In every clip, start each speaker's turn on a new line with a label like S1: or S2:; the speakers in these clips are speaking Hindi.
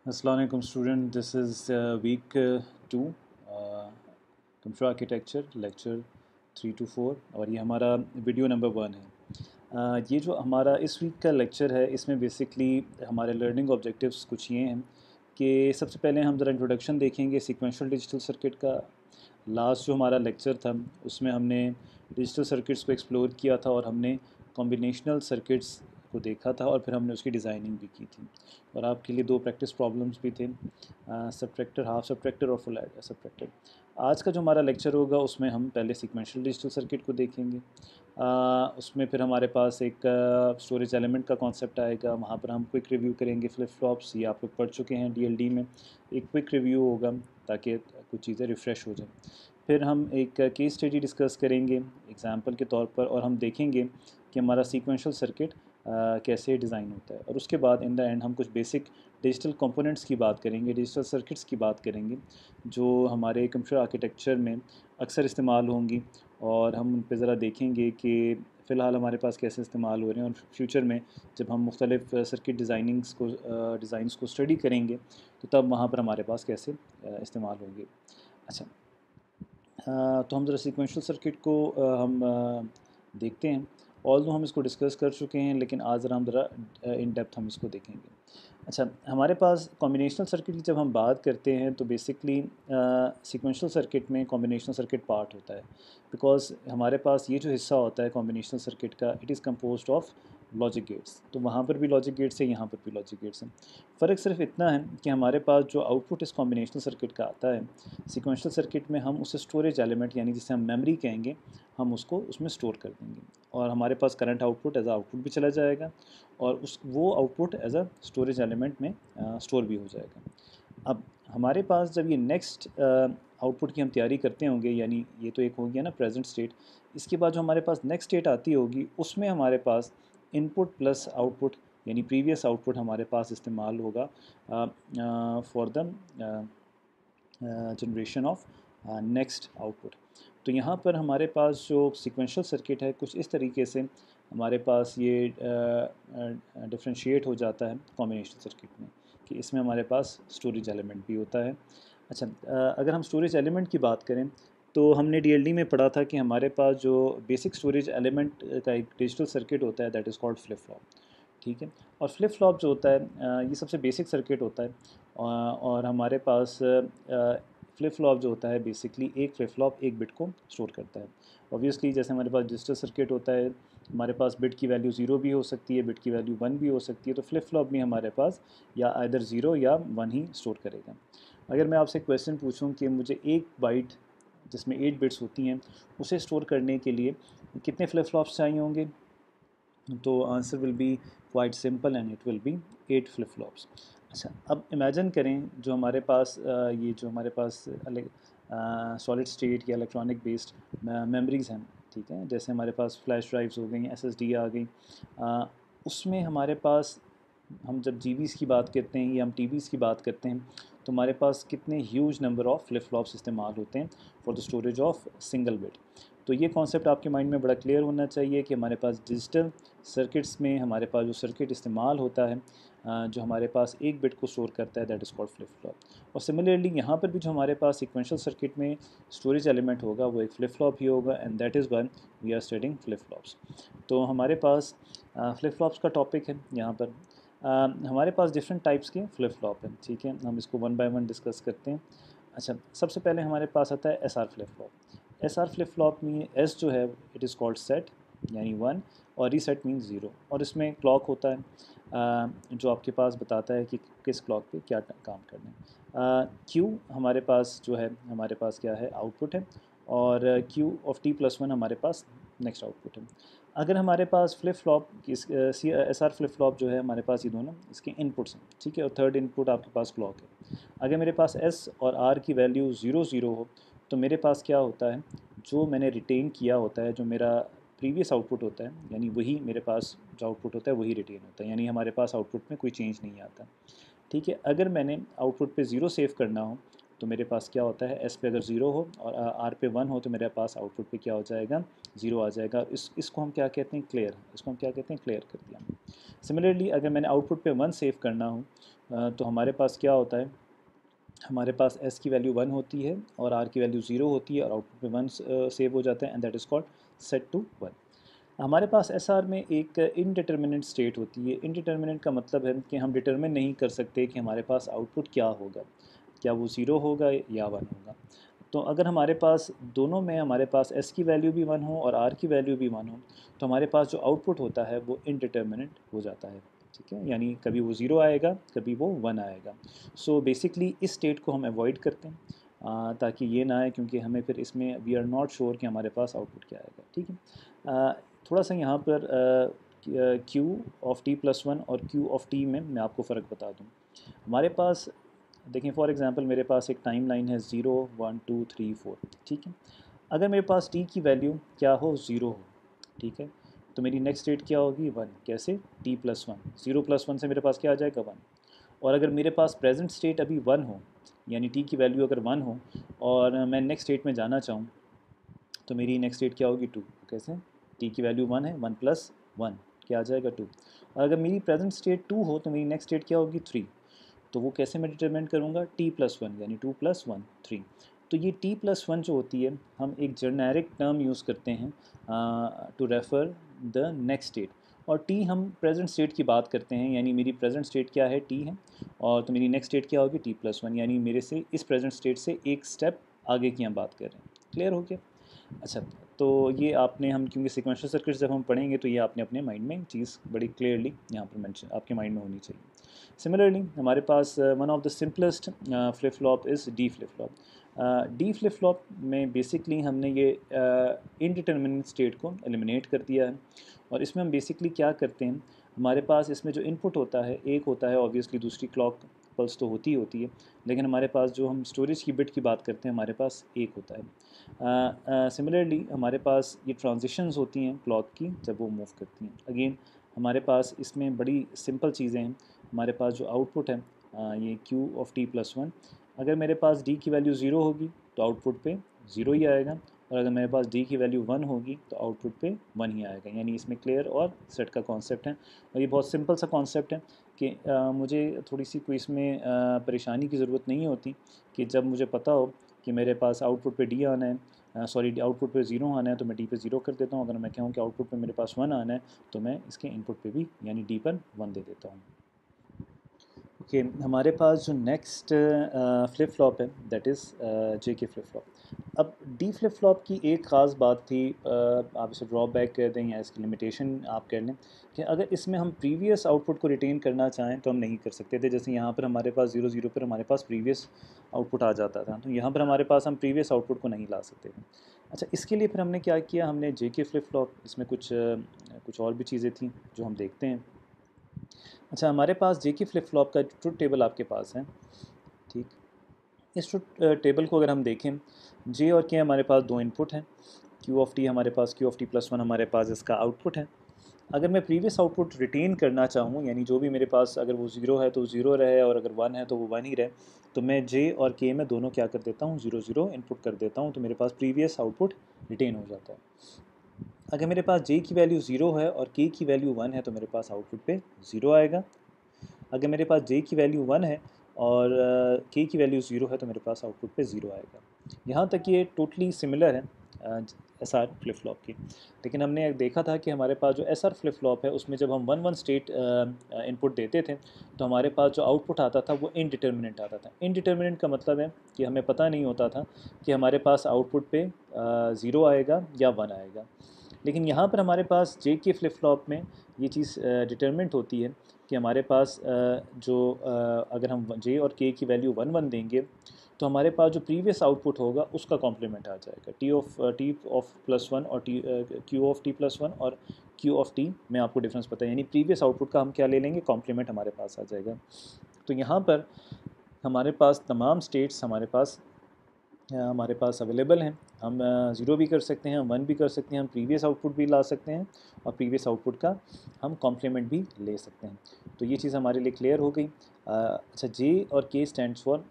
S1: Assalamu alaikum student, this is week 2 computer architecture lecture 3 to 4 और ये हमारा वीडियो नंबर 1 है। ये जो हमारा इस वीक का लेक्चर है इसमें बेसिकली हमारे लर्निंग ऑब्जेक्टिव्स कुछ ये हैं कि सबसे पहले हम ज़रा इंट्रोडक्शन देखेंगे सीक्वेंशियल डिजिटल सर्किट का। लास्ट जो हमारा लेक्चर था उसमें हमने डिजिटल सर्किट्स को एक्सप्लोर किया था और हमने कॉम्बिनेशनल सर्किट्स को देखा था और फिर हमने उसकी डिज़ाइनिंग भी की थी और आपके लिए 2 प्रैक्टिस प्रॉब्लम्स भी थे, सबट्रैक्टर, हाफ सबट्रैक्टर और फुल सबट्रैक्टर। आज का जो हमारा लेक्चर होगा उसमें हम पहले सीक्वेंशियल डिजिटल सर्किट को देखेंगे। उसमें फिर हमारे पास एक स्टोरेज एलिमेंट का कॉन्सेप्ट आएगा, वहाँ पर हम क्विक रिव्यू करेंगे फ्लिप फ्लॉप्स। ये आप लोग पढ़ चुके हैं डीएलडी में, एक क्विक रिव्यू होगा ताकि कुछ चीज़ें रिफ़्रेश हो जाएं। फिर हम एक केस स्टडी डिस्कस करेंगे एग्जांपल के तौर पर और हम देखेंगे कि हमारा सीक्वेंशियल सर्किट कैसे डिज़ाइन होता है और उसके बाद इन द एंड हम कुछ बेसिक डिजिटल कंपोनेंट्स की बात करेंगे, डिजिटल सर्किट्स की बात करेंगे जो हमारे कंप्यूटर आर्किटेक्चर में अक्सर इस्तेमाल होंगी और हम उन पे ज़रा देखेंगे कि फ़िलहाल हमारे पास कैसे इस्तेमाल हो रहे हैं और फ्यूचर में जब हम मुख्तलिफ सर्किट डिज़ाइंस को स्टडी करेंगे तो तब वहाँ पर हमारे पास कैसे इस्तेमाल होंगे। अच्छा, तो हम ज़रा सीक्वेंशियल सर्किट को हम देखते हैं। ऑल्दो हम इसको डिस्कस कर चुके हैं लेकिन आज ज़रा हम ज़रा इन डेप्थ हम इसको देखेंगे। अच्छा, हमारे पास कॉम्बिनेशनल सर्किट की जब हम बात करते हैं तो बेसिकली सीक्वेंशियल सर्किट में कॉम्बिनेशनल सर्किट पार्ट होता है, बिकॉज़ हमारे पास ये जो हिस्सा होता है कॉम्बिनेशनल सर्किट का, it is composed of logic gates. तो वहाँ पर भी लॉजिक गेट्स है, यहाँ पर भी लॉजिक गेट्स हैं। फ़र्क सिर्फ इतना है कि हमारे पास जो आउटपुट इस कॉम्बिनेशनल सर्किट का आता है, सीक्वेंशियल सर्किट में हम उसे स्टोरेज एलिमेंट यानी जिसे हम मेमोरी कहेंगे, हम उसको उसमें स्टोर कर देंगे और हमारे पास करंट आउटपुट एज आउटपुट भी चला जाएगा और उस वो output as a storage element में स्टोर भी हो जाएगा। अब हमारे पास जब ये नेक्स्ट आउटपुट की हम तैयारी करते होंगे, यानी ये तो एक हो गया ना प्रेजेंट स्टेट, इसके बाद जो हमारे पास नेक्स्ट स्टेट आती होगी उसमें हमारे पास इनपुट प्लस आउटपुट यानी प्रीवियस आउटपुट हमारे पास इस्तेमाल होगा for the generation of next output. तो यहाँ पर हमारे पास जो सीक्वेंशियल सर्किट है कुछ इस तरीके से हमारे पास ये डिफ्रेंशिएट हो जाता है कॉम्बिनेशनल सर्किट में कि इसमें हमारे पास स्टोरेज एलिमेंट भी होता है। अच्छा, अगर हम स्टोरेज एलिमेंट की बात करें तो हमने डीएलडी में पढ़ा था कि हमारे पास जो बेसिक स्टोरेज एलिमेंट का एक डिजिटल सर्किट होता है that is called flip flop. ठीक है, और फ्लिप फ्लॉप जो होता है ये सबसे बेसिक सर्किट होता है और हमारे पास फ्लिप फ्लॉप जो होता है बेसिकली एक फ्लिप फ्लॉप एक बिट को स्टोर करता है। ऑब्वियसली जैसे हमारे पास डिजिटल सर्किट होता है, हमारे पास बिट की वैल्यू 0 भी हो सकती है, बिट की वैल्यू 1 भी हो सकती है, तो फ्लिप फ्लॉप भी हमारे पास या आइदर 0 या 1 ही स्टोर करेगा। अगर मैं आपसे क्वेश्चन पूछूं कि मुझे एक बाइट जिसमें 8 बिट्स होती हैं उसे स्टोर करने के लिए कितने फ्लिप फ्लॉप्स चाहिए होंगे, तो answer will be quite simple and it will be 8 flip flops. अच्छा, अब इमेजिन करें जो हमारे पास ये जो हमारे पास सॉलिड स्टेट या इलेक्ट्रॉनिक बेस्ड मेमोरीज़ हैं, ठीक है, जैसे हमारे पास फ्लैश ड्राइव्स हो गई, एसएसडी आ गई, उसमें हमारे पास हम जब जीबीज़ की बात करते हैं या हम टीबीज़ की बात करते हैं तो हमारे पास कितने huge number of flip flops इस्तेमाल होते हैं for the storage of single bit. तो ये कॉन्सेप्ट आपके माइंड में बड़ा क्लियर होना चाहिए कि हमारे पास डिजिटल सर्किट्स में हमारे पास जो सर्किट इस्तेमाल होता है जो हमारे पास एक बिट को स्टोर करता है that is called flip flop. और सिमिलरली यहाँ पर भी जो हमारे पास सीक्वेंशियल सर्किट में स्टोरेज एलिमेंट होगा वो एक फ्लिप फ्लॉप ही होगा and that is one we are studying flip flops. तो हमारे पास फ्लिप फ्लॉप्स का टॉपिक है यहाँ पर। हमारे पास डिफरेंट टाइप्स के फ्लिप फ्लॉप हैं, ठीक है, हम इसको वन बाय वन डिस्कस करते हैं। अच्छा, सबसे पहले हमारे पास आता है SR flip flop. SR flip flop में एस जो है इट इज़ कॉल्ड सेट यानी 1 और रीसेट मीन्स 0 और इसमें क्लॉक होता है जो आपके पास बताता है कि किस क्लॉक पे क्या काम करना है। क्यू हमारे पास जो है हमारे पास क्या है आउटपुट है और क्यू ऑफ t+1 हमारे पास नेक्स्ट आउटपुट है। अगर हमारे पास flip flop S R flip flop जो है हमारे पास ये दोनों इसके इनपुट्स हैं, ठीक है, और थर्ड इनपुट आपके पास क्लॉक है। अगर मेरे पास एस और आर की वैल्यू 0 हो तो मेरे पास क्या होता है, जो मैंने रिटेन किया होता है, जो मेरा प्रीवियस आउटपुट होता है यानी वही मेरे पास जो आउटपुट होता है वही रिटेन होता है, यानी हमारे पास आउटपुट में कोई चेंज नहीं आता। ठीक है, अगर मैंने आउटपुट पे 0 सेव करना हो तो मेरे पास क्या होता है, एस पे अगर 0 हो और आर पे 1 हो तो मेरे पास आउटपुट पे क्या हो जाएगा, 0 आ जाएगा। इसको हम क्या कहते हैं, क्लियर। इसको हम क्या कहते हैं, क्लियर कर दिया। सिमिलरली अगर मैंने आउटपुट पे 1 सेव करना हो तो हमारे पास क्या होता है, हमारे पास एस की वैल्यू 1 होती है और आर की वैल्यू 0 होती है और आउटपुट पे 1 सेव हो जाता है, and that is called set to 1। हमारे पास एस आर में एक इनडिटर्मिनेंट स्टेट होती है। इनडिटर्मिनेंट का मतलब है कि हम डिटर्मिन नहीं कर सकते कि हमारे पास आउटपुट क्या होगा, क्या वो 0 होगा या 1 होगा। तो अगर हमारे पास दोनों में हमारे पास एस की वैल्यू भी 1 हो और आर की वैल्यू भी 1 हो तो हमारे पास जो आउटपुट होता है वो इनडिटर्मिनेंट हो जाता है, ठीक है। यानी कभी वो 0 आएगा, कभी वो 1 आएगा। सो बेसिकली इस स्टेट को हम अवॉइड करते हैं ताकि ये ना आए, क्योंकि हमें फिर इसमें वी आर नॉट श्योर कि हमारे पास आउटपुट क्या आएगा, ठीक है। थोड़ा सा यहाँ पर Q ऑफ t प्लस 1 और Q ऑफ t में मैं आपको फ़र्क बता दूँ। हमारे पास देखें, फॉर एग्ज़ाम्पल मेरे पास एक टाइम लाइन है 0 1 2 3 4, ठीक है। अगर मेरे पास t की वैल्यू क्या हो, 0 हो, ठीक है, तो मेरी नेक्स्ट स्टेट क्या होगी, 1। कैसे, t प्लस 1, 0 प्लस 1 से मेरे पास क्या आ जाएगा, 1। और अगर मेरे पास प्रेजेंट स्टेट अभी 1 हो, यानी t की वैल्यू अगर 1 हो और मैं नेक्स्ट स्टेट में जाना चाहूँ तो मेरी नेक्स्ट स्टेट क्या होगी, 2। कैसे, t की वैल्यू 1 है, 1 प्लस 1 क्या आ जाएगा, 2। और अगर मेरी प्रेजेंट स्टेट 2 हो तो मेरी नेक्स्ट स्टेट क्या होगी, 3। तो वो कैसे मैं डिटरमिन करूँगा, t प्लस 1 यानी 2 प्लस 1 3। तो ये t प्लस 1 जो होती है, हम एक जेनेरिक टर्म यूज़ करते हैं to refer the next state. और t हम प्रेजेंट स्टेट की बात करते हैं, यानी मेरी प्रेजेंट स्टेट क्या है, t है, और तो मेरी नेक्स्ट स्टेट क्या होगी, t प्लस 1, यानी मेरे से इस प्रेजेंट स्टेट से एक स्टेप आगे की हम बात कर रहे हैं। क्लियर हो गया। अच्छा, तो ये आपने हम क्योंकि सिक्वेंशियल सर्किट्स जब हम पढ़ेंगे तो ये आपने अपने माइंड में चीज़ बड़ी क्लियरली यहाँ पर मेंशन आपके माइंड में होनी चाहिए। सिमिलरली हमारे पास one of the simplest flip flop is D flip flop. D flip flop में बेसिकली हमने ये इनडिटर्मिनेट स्टेट को एलिमिनेट कर दिया है। और इसमें हम बेसिकली क्या करते हैं, हमारे पास इसमें जो इनपुट होता है एक होता है, ऑब्वियसली दूसरी क्लॉक पल्स तो होती ही होती है, लेकिन हमारे पास जो हम स्टोरेज की बिट की बात करते हैं हमारे पास एक होता है। सिमिलरली हमारे पास ये ट्रांजिशंस होती हैं क्लॉक की जब वो मूव करती हैं। अगेन हमारे पास इसमें बड़ी सिंपल चीज़ें हैं। हमारे पास जो आउटपुट है ये Q ऑफ t प्लस 1, अगर मेरे पास d की वैल्यू 0 होगी तो आउटपुट पे 0 ही आएगा, और अगर मेरे पास d की वैल्यू 1 होगी तो आउटपुट पे 1 ही आएगा। यानी इसमें क्लियर और सेट का कॉन्सेप्ट है, और ये बहुत सिंपल सा कॉन्सेप्ट है कि मुझे थोड़ी सी कोई इसमें परेशानी की ज़रूरत नहीं होती कि जब मुझे पता हो कि मेरे पास आउटपुट पे d आना है, सॉरी आउटपुट पे 0 आना है तो मैं d पे 0 कर देता हूँ। अगर मैं कहूँ कि आउटपुट पे मेरे पास 1 आना है तो मैं इसके इनपुट पे भी यानी d पर 1 दे देता हूँ। ओके, हमारे पास जो नेक्स्ट फ्लिप फ्लॉप है दैट इज़ जे के फ्लिप फ्लॉप। अब डी फ्लिप फ्लॉप की एक ख़ास बात थी, आप इसे ड्रॉबैक कर दें या इसकी लिमिटेशन आप कह लें, कि अगर इसमें हम प्रीवियस आउटपुट को रिटेन करना चाहें तो हम नहीं कर सकते थे। जैसे यहाँ पर हमारे पास 0 0 पर हमारे पास प्रीवियस आउटपुट आ जाता था, तो यहाँ पर हमारे पास हम प्रीवियस आउटपुट को नहीं ला सकते थे। अच्छा, इसके लिए फिर हमने क्या किया, हमने जे के फ्लिप फ्लॉप, इसमें कुछ और भी चीज़ें थी जो हम देखते हैं। अच्छा, हमारे पास जे के फ्लिप फ्लॉप का ट्रुथ टेबल आपके पास है, ठीक। इस ट्रुथ टेबल को अगर हम देखें, जे और के हमारे पास दो इनपुट हैं, क्यू ऑफ टी हमारे पास, क्यू ऑफ टी प्लस 1 हमारे पास इसका आउटपुट है। अगर मैं प्रीवियस आउटपुट रिटेन करना चाहूँ, यानी जो भी मेरे पास अगर वो 0 है तो 0 रहे और अगर 1 है तो वो 1 ही रहे, तो मैं जे और के में दोनों क्या कर देता हूँ, 0 0 इनपुट कर देता हूँ, तो मेरे पास प्रीवियस आउटपुट रिटेन हो जाता है। अगर मेरे पास जे की वैल्यू 0 है और के की वैल्यू 1 है तो मेरे पास आउटपुट पे 0 आएगा। अगर मेरे पास जे की वैल्यू 1 है और के की वैल्यू 0 है तो मेरे पास आउटपुट पे 0 आएगा। यहाँ तक ये टोटली सिमिलर है एस आर फ्लिप फ्लॉप की, लेकिन हमने देखा था कि हमारे पास जो एस आर फ्लिप फ्लॉप है उसमें जब हम 1 1 स्टेट इनपुट देते थे तो हमारे पास जो आउटपुट आता था वो इनडिटर्मिनेंट आता था। इनडिटर्मिनेंट का मतलब है कि हमें पता नहीं होता था कि हमारे पास आउटपुट पे 0 आएगा या 1 आएगा। लेकिन यहाँ पर हमारे पास जे के फ्लिप फ्लॉप में ये चीज़ डिटरमिनेंट होती है कि हमारे पास अगर हम जे और के की वैल्यू 1 1 देंगे तो हमारे पास जो प्रीवियस आउटपुट होगा उसका कॉम्प्लीमेंट आ जाएगा। टी ऑफ प्लस 1 और क्यू ऑफ टी प्लस 1 और क्यू ऑफ टी में आपको डिफरेंस पता है, यानी प्रीवियस आउटपुट का हम क्या ले लेंगे, कॉम्प्लीमेंट हमारे पास आ जाएगा। तो यहाँ पर हमारे पास तमाम स्टेट्स हमारे पास अवेलेबल हैं। हम 0 भी कर सकते हैं, 1 भी कर सकते हैं, हम प्रीवियस आउटपुट भी ला सकते हैं और प्रीवियस आउटपुट का हम कॉम्प्लीमेंट भी ले सकते हैं। तो ये चीज़ हमारे लिए क्लियर हो गई। अच्छा, जे और के स्टैंड्स फॉर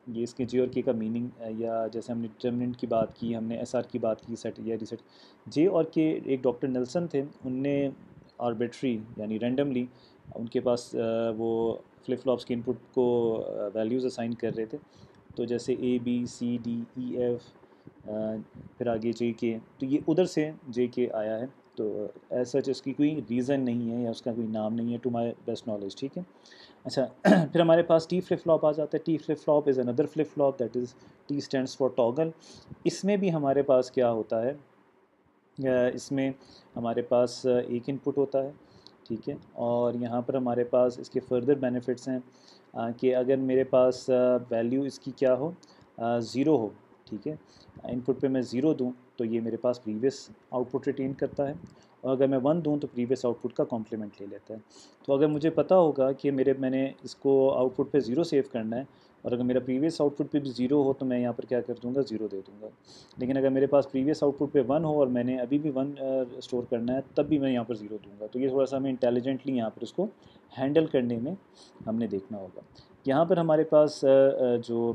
S1: ये इसके जे और के का मीनिंग, या जैसे हमने डिटर्मिनेंट की बात की, हमने एसआर की बात की, सेट या रिसेट। जे और के, एक डॉक्टर नेल्सन थे, उनने आर्बिट्री यानी रैंडमली उनके पास वो फ्लिप फ्लॉप्स के इनपुट को वैल्यूज़ असाइन कर रहे थे। तो जैसे A B C D E F, फिर आगे जे के, तो ये उधर से जे के आया है। तो एज सच इसकी कोई रीज़न नहीं है या उसका कोई नाम नहीं है टू माय बेस्ट नॉलेज, ठीक है। अच्छा फिर हमारे पास टी फ्लिप फ्लॉप आ जाता है। T flip flop is another flip flop, that is T stands for toggle. इसमें भी हमारे पास क्या होता है, इसमें हमारे पास एक इनपुट होता है, ठीक है। और यहाँ पर हमारे पास इसके फर्दर बेनिफिट्स हैं कि अगर मेरे पास वैल्यू इसकी क्या हो, ज़ीरो हो, ठीक है, इनपुट पे मैं ज़ीरो दूँ तो ये मेरे पास प्रीवियस आउटपुट रिटेन करता है, और अगर मैं वन दूँ तो प्रीवियस आउटपुट का कॉम्प्लीमेंट ले लेता है। तो अगर मुझे पता होगा कि मैंने इसको आउटपुट पे ज़ीरो सेव करना है, और अगर मेरा प्रीवियस आउटपुट पे भी ज़ीरो हो तो मैं यहाँ पर क्या कर दूँगा, ज़ीरो दे दूँगा। लेकिन अगर मेरे पास प्रीवियस आउटपुट पे वन हो और मैंने अभी भी वन स्टोर करना है, तब भी मैं यहाँ पर ज़ीरो दूंगा। तो ये थोड़ा सा हमें इंटेलिजेंटली यहाँ पर उसको हैंडल करने में हमने देखना होगा। यहाँ पर हमारे पास जो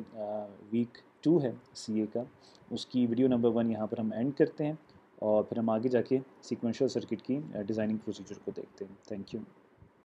S1: वीक 2 है सीए का, उसकी वीडियो नंबर 1 यहाँ पर हम एंड करते हैं, और फिर हम आगे जाके सीक्वेंशियल सर्किट की डिज़ाइनिंग प्रोसीजर को देखते हैं। Thank you.